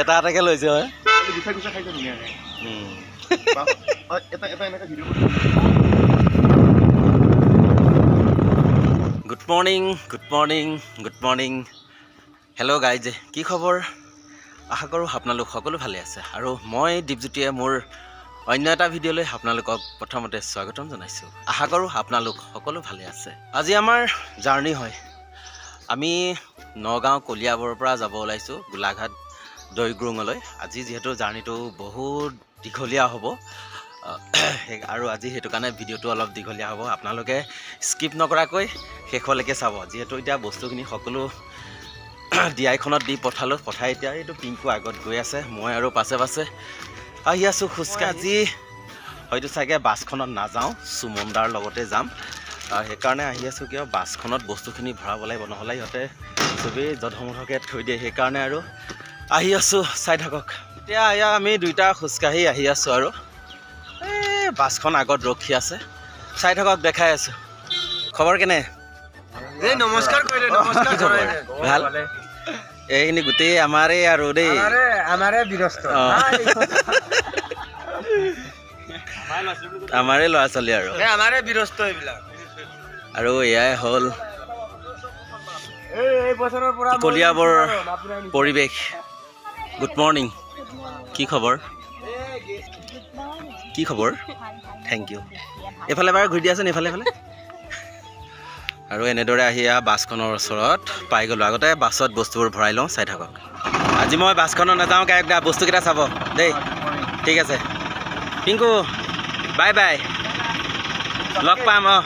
এটা এটাকে লৈছে হয় good morning good morning good morning hello' guys কি খবৰ আশা কৰোঁ আপোনালোক সকলো ভালে আছে আৰু মই দীপজ্যোতিয়ে মোৰ অন্য এটা ভিডিঅ'লৈ আপোনালোকক প্ৰথমতে স্বাগতম জনাইছোঁ আশা কৰোঁ আপোনালোক সকলো ভালে আছে আজি আমাৰ জাৰ্ণি হয় আমি নগাঁও কলিয়াবৰৰ পৰা যাব ওলাইছোঁ গোলাঘাট দৈগ্ৰুঙলৈ আজি যিহেতু জাৰ্ণিটো বহুত দীঘলীয়া হ'ব আৰু আজি সেইটো কাৰণে ভিডিঅ'টো অলপ দীঘলীয়া হ'ব আপোনালোকে স্কিপ নকৰাকৈ শেষলৈকে চাব যিহেতু এতিয়া বস্তুখিনি সকলো ডিআইখনত দি পঠাই এতিয়া এইটো পিংকু আগত গৈ আছে মই আৰু পাছে পাছে আহি আছোঁ খোজকাঢ়ি হয়তো চাগে বাছখনত নাযাওঁ সুমনদাৰ লগতে যাম সেইকাৰণে আহি আছোঁ কিয় বাছখনত বস্তুখিনি ভৰাব লাগিব নহ'লে সিহঁতে চবেই জধমধকৈ থৈ দিয়ে সেইকাৰণে আৰু আহি আছোঁ চাই থাকক এতিয়া এয়া আমি দুইটা খোজকাঢ়ি আহি আছোঁ আৰু এই বাছখন আগত ৰখি আছে চাই থাকক দেখাই আছোঁ খবৰ কেনে এই নমস্কাৰ কৰিলে নমস্কাৰ কৰিলে ভাল এইখিনি গোটেই আমাৰে আৰু দেই আমাৰে বিৰস্ত আমাৰে ল'ৰা ছোৱালী আৰু আমাৰে বিৰস্ত এইবিলাক আৰু এয়াই হ'ল এই বছৰৰ পৰা কলিয়াবৰ পৰিৱেশ গুড মৰ্ণিং কি খবৰ কি খবৰ থেংক ইউ এইফালে বাৰু ঘূৰি দিয়াচোন এইফালে এইফালে আৰু এনেদৰে আহি বাছখনৰ ওচৰত পাই গ'লোঁ আগতে বাছত বস্তুবোৰ ভৰাই লওঁ চাই থাকক আজি মই বাছখনত নাযাওঁ বস্তুকেইটা চাব দেই ঠিক আছে পিংকু বাই বাই লগ পাম অঁ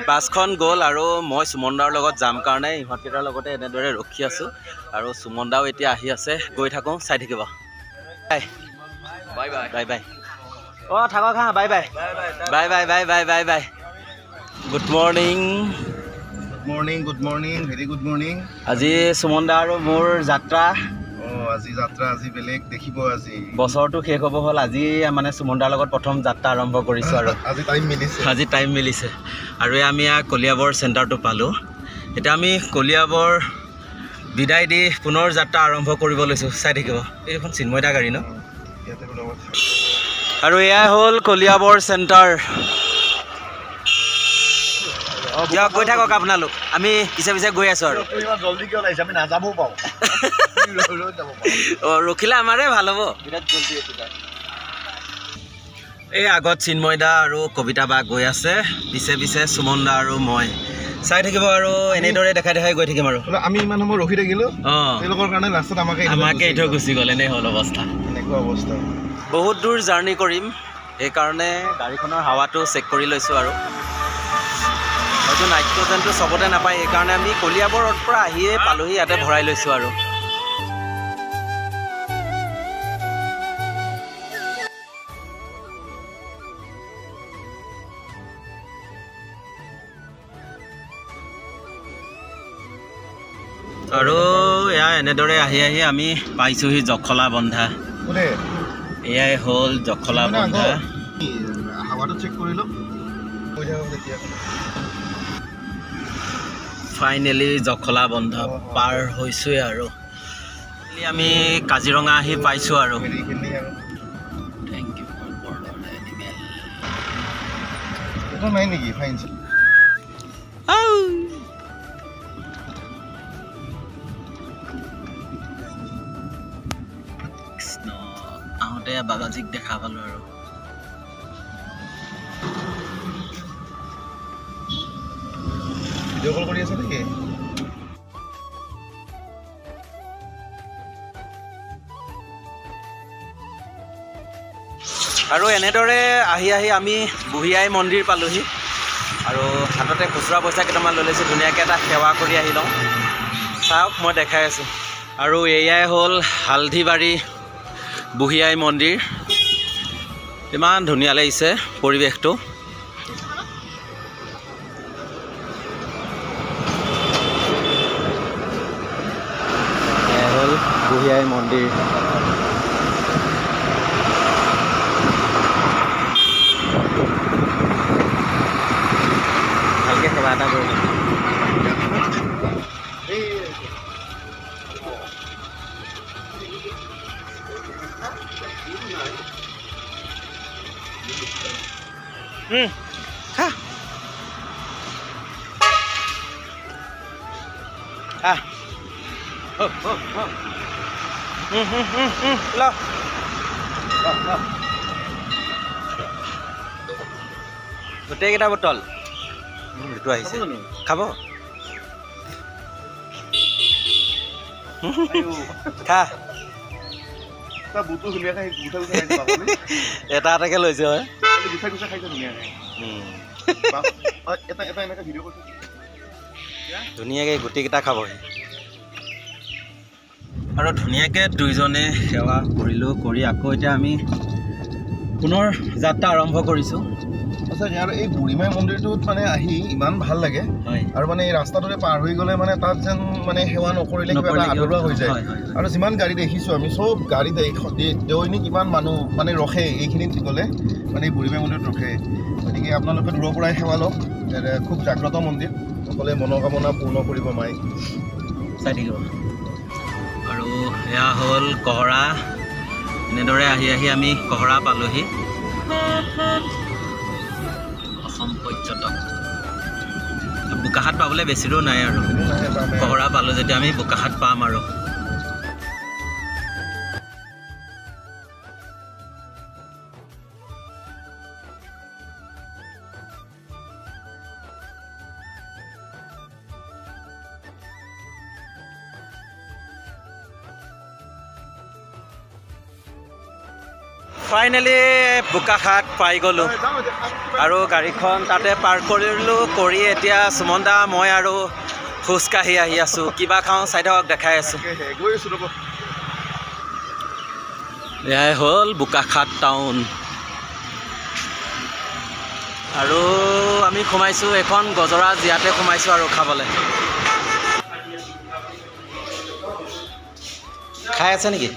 বাছখন গ'ল আৰু মই সুমনদাৰ লগত যাম কাৰণে ইহঁতকেইটাৰ লগতে এনেদৰে ৰখি আছোঁ আৰু সুমনদাও এতিয়া আহি আছে গৈ থাকোঁ চাই থাকিব bye bye bye bye bye অঁ থাকক হা bye bye bye bye bye bye bye bye good morning good morning very good morning আজি সুমনদা আৰু মোৰ যাত্ৰা আজি যাত্ৰা আজি বেলেগ দেখিব আজি বছৰটো শেষ হ'ব হ'ল আজি মানে সুমনদাৰ লগত প্ৰথম যাত্ৰা আৰম্ভ কৰিছোঁ আৰু আজি টাইম মিলিছে আৰু আমি কলিয়াবৰ চেণ্টাৰটো পালোঁ এতিয়া আমি কলিয়াবৰ বিদায় দি পুনৰ যাত্ৰা আৰম্ভ কৰিব লৈছোঁ চাই থাকিব এইখন চিন্ময়দা গাড়ী ন আৰু এয়াই হ'ল কলিয়াবৰ চেণ্টাৰ দিয়ক গৈ থাকক আপোনালোক আমি পিছে পিছে গৈ আছোঁ আৰু জলদি কিয় লাগিছে আমি নাযাবও পাৰোঁ অঁ ৰখিলে আমাৰে ভাল হ'ব বিৰাট জলদি এই আগত চিন্ময়দা আৰু কবিতা বা গৈ আছে পিছে পিছে সুমনদা আৰু মই চাই থাকিব আৰু এনেদৰে দেখাই দেখাই গৈ থাকিম আৰু আমি ইমান সময় ৰখি থাকিলোঁ অঁ তেওঁলোকৰ কাৰণে লাষ্টত আমাকে এৰি থৈ গুচি গ'ল এনে হ'ল অৱস্থা এনেকুৱা অৱস্থা বহুত দূৰ জাৰ্ণি কৰিম সেইকাৰণে গাড়ীখনৰ হাৱাটো চেক কৰি লৈছোঁ আৰু হয়তো নাইট্ৰজেনটো চবতে নাপায় সেইকাৰণে আমি কলিয়াবৰৰ পৰা আহিয়ে পালোহি ইয়াতে ভৰাই লৈছোঁ আৰু আৰু এয়া এনেদৰে আহি আহি আমি পাইছোঁহি জখলা বন্ধা এয়াই হ'ল জখলা বন্ধা ফাইনেলি জখলা বন্ধা পাৰ হৈছোঁৱে আৰু আমি কাজিৰঙা আহি পাইছোঁ আৰু থেংক ইউ নাই নেকি ফাইন আহোঁতে বাবাজীক দেখা পালোঁ আৰু ভিডিঅ' কল কৰি আছে নেকি আৰু এনেদৰে আহি আহি আমি বুঢ়ী মন্দিৰ পালোঁহি আৰু হাততে খুচুৰা পইচা কেইটামান লৈ লৈছোঁ ধুনীয়াকৈ এটা সেৱা কৰি আহি লওঁ চাওক মই দেখাই আছোঁ আৰু এয়াই হ'ল হালধিবাৰী বুঢ়ী মন্দিৰ ইমান ধুনীয়া লাগিছে পৰিৱেশটো এয়াই হ'ল বুঢ়ী মন্দিৰ খা ল গোটেইকেইটা বটল এইটো আহিছে খাব খা এটা এটাকে লৈছে হয় ধুনীয়াকৈ গোটেইকেইটা খাবহি আৰু ধুনীয়াকৈ দুইজনে সেৱা কৰিলোঁ কৰি আকৌ এতিয়া আমি পুনৰ যাত্ৰা আৰম্ভ কৰিছোঁ সঁচাকৈ আৰু এই বুঢ়ীমাই মন্দিৰটোত মানে আহি ইমান ভাল লাগে আৰু মানে এই ৰাস্তাটোৰে পাৰ হৈ গ'লে মানে তাত যেন মানে সেৱা নকৰিলে কিবা এটা আধৰুৱা হৈ যায় আৰু যিমান গাড়ী দেখিছোঁ আমি চব গাড়ী দৈনিক ইমান মানুহ মানে ৰখে এইখিনিত গ'লে মানে এই বুঢ়ীমাই মন্দিৰত ৰখে গতিকে আপোনালোকে দূৰৰ পৰাই সেৱা লওক খুব জাগ্ৰত মন্দিৰ সকলোৱে মনোকামনা পূৰ্ণ কৰিব মায়ে চাই থাকিব আৰু এয়া হ'ল কহৰা এনেদৰে আহি আহি আমি কহৰা পালোহি অসম পৰ্যটক বোকাখাট পাবলৈ বেছি দূৰ নাই আৰু কহৰা পালোঁ যেতিয়া আমি বোকাখাট পাম আৰু ফাইনেলি বোকাখাট পাই গ'লোঁ আৰু গাড়ীখন তাতে পাৰ্ক কৰিলোঁ কৰি এতিয়া সুমন দা মই আৰু খোজকাঢ়ি আহি আছোঁ কিবা খাওঁ চাই থাকক দেখাই আছোঁ এয়াই হ'ল বোকাখাট টাউন আৰু আমি সোমাইছোঁ এখন গজৰাজ ইয়াতে সোমাইছোঁ আৰু খাবলৈ খাই আছে নেকি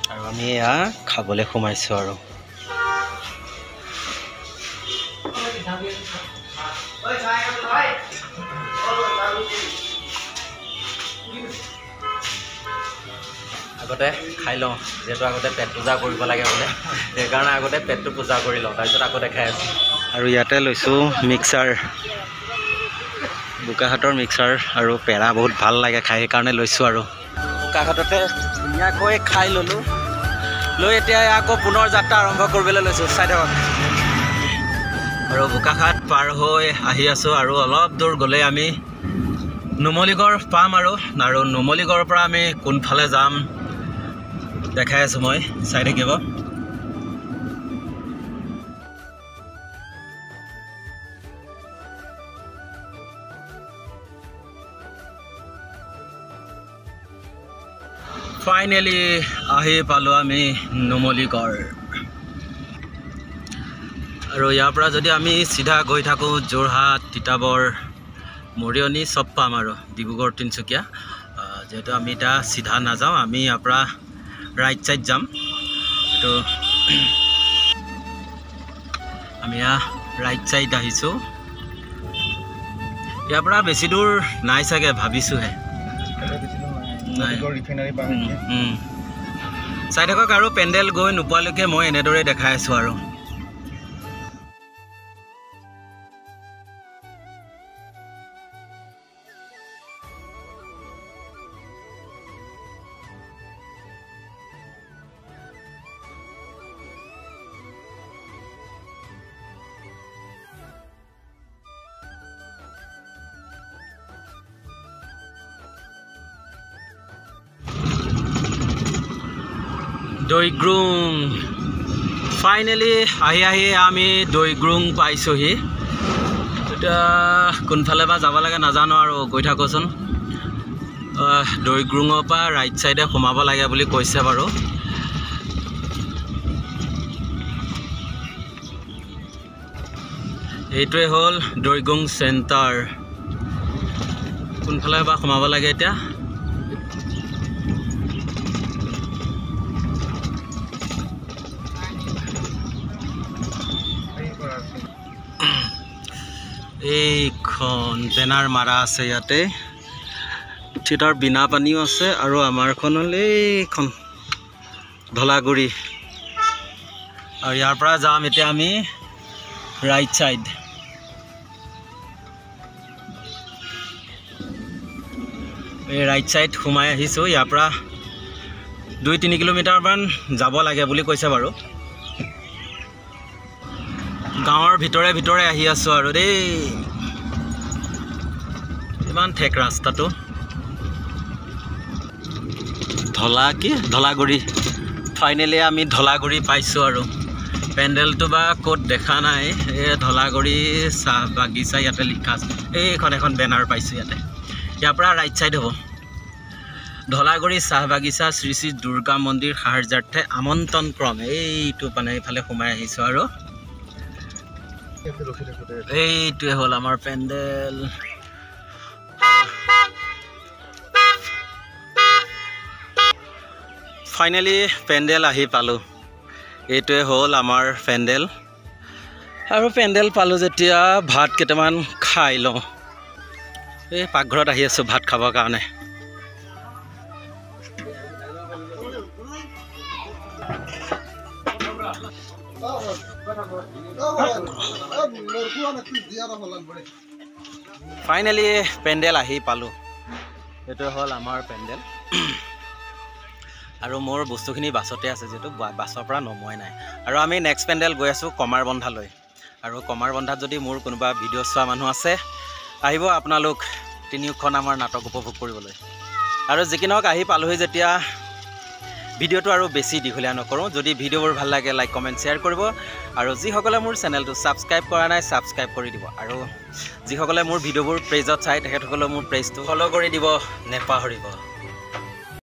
আৰু আমি এয়া খাবলৈ সোমাইছোঁ আৰু আগতে খাই লওঁ যিহেতু আগতে পেট পূজা কৰিব লাগে বোলে সেইকাৰণে আগতে পেটটো পূজা কৰি লওঁ তাৰপিছত আকৌ দেখাই আছোঁ আৰু ইয়াতে লৈছোঁ মিক্সাৰ বোকাখাটৰ মিক্সাৰ আৰু পেৰা বহুত ভাল লাগে খাই সেইকাৰণে লৈছোঁ আৰু বোকাখাটতে ধুনীয়াকৈ খাই ল'লোঁ লৈ এতিয়া আকৌ পুনৰ যাত্ৰা আৰম্ভ কৰিবলৈ লৈছোঁ চাই থাকক আৰু বোকাখাট পাৰ হৈ আহি আছোঁ আৰু অলপ দূৰ গ'লে আমি নুমলীগড় পাম আৰু নুমলীগড়ৰ পৰা আমি কোনফালে যাম দেখাই আছোঁ মই চাই থাকিব ফাইনেলি আহি পালোঁ আমি নুমলীগড় আৰু ইয়াৰ পৰা যদি আমি চিধা গৈ থাকোঁ যোৰহাট তিতাবৰ মৰিয়নি চব পাম আৰু ডিব্ৰুগড় তিনিচুকীয়া যিহেতু আমি এতিয়া চিধা নাযাওঁ আমি ইয়াৰ পৰা ৰাইট ছাইড যাম এইটো আমি ৰাইট ছাইড আহিছোঁ ইয়াৰ পৰা বেছি দূৰ নাই চাগে ভাবিছোঁহে চাই থাকক আৰু পেণ্ডেল গৈ নোপোৱালৈকে মই এনেদৰে দেখাই আছোঁ আৰু দৈগ্ৰুং ফাইনেলি আহি আহি আমি দৈগ্ৰুং পাইছোঁহি এতিয়া কোনফালে বা যাব লাগে নাজানো আৰু গৈ থাকোঁচোন দৈগ্ৰুঙৰ পৰা ৰাইট ছাইডে সোমাব লাগে বুলি কৈছে বাৰু এইটোৱে হ'ল দৈগ্ৰুং চেণ্টাৰ কোনফালে বা সোমাব লাগে এতিয়া এইখন বেনাৰ মাৰা আছে ইয়াতে থিয়েটাৰ বিনা পানীও আছে আৰু আমাৰখন হ'ল এইখন ধলাগুৰি আৰু ইয়াৰ পৰা যাম এতিয়া আমি ৰাইট সাইড এই ৰাইট সাইড সোমাই আহিছোঁ ইয়াৰ পৰা 2-3 কিলোমিটাৰমান যাব লাগে বুলি কৈছে বাৰু গাঁৱৰ ভিতৰে ভিতৰে আহি আছোঁ আৰু দেই ইমান ঠেক ৰাস্তাটো ধলাগুৰি ফাইনেলি আমি ধলাগুৰি পাইছোঁ আৰু পেণ্ডেলটো বা ক'ত দেখা নাই এই ধলাগুৰি চাহ বাগিচা ইয়াতে লিখা আছে এইখন এখন বেনাৰ পাইছোঁ ইয়াতে ইয়াৰ পৰা ৰাইট সাইড হ'ব ধলাগুৰি চাহ বাগিচা শ্ৰী শ্ৰী দুৰ্গা মন্দিৰ সাহাৰ্যাৰ্থে আমন্ত্ৰণ ক্ৰম এইটো মানে এইফালে সোমাই আহিছোঁ আৰু এইটোৱে হ'ল আমাৰ পেণ্ডেল ফাইনেলি পেণ্ডেল আহি পালোঁ এইটোৱে হ'ল আমাৰ পেণ্ডেল আৰু পেণ্ডেল পালোঁ যেতিয়া ভাত কেইটামান খাই লওঁ এই পাকঘৰত আহি আছোঁ ভাত খাবৰ কাৰণে ফাইনেলি পেণ্ডেল আহি পালোঁ এইটো হ'ল আমাৰ পেণ্ডেল আৰু মোৰ বস্তুখিনি বাছতে আছে যিহেতু বাছৰ পৰা নমোৱাই নাই আৰু আমি নেক্সট পেণ্ডেল গৈ আছোঁ কমাৰবন্ধালৈ আৰু কমাৰবন্ধাত যদি মোৰ কোনোবা ভিডিঅ' চোৱা মানুহ আছে আহিব আপোনালোক তিনিওখন আমাৰ নাটক উপভোগ কৰিবলৈ আৰু যি কি নহওক আহি পালোহি যেতিয়া ভিডিঅ'টো আৰু বেছি দীঘলীয়া নকৰোঁ যদি ভিডিঅ'বোৰ ভাল লাগে লাইক কমেণ্ট শ্বেয়াৰ কৰিব আৰু যিসকলে মোৰ চেনেলটো ছাবস্ক্ৰাইব কৰা নাই ছাবস্ক্ৰাইব কৰি দিব আৰু যিসকলে মোৰ ভিডিঅ'বোৰ পেজত চাই তেখেতসকলে মোৰ পেজটো ফ'ল' কৰি দিব নেপাহৰিব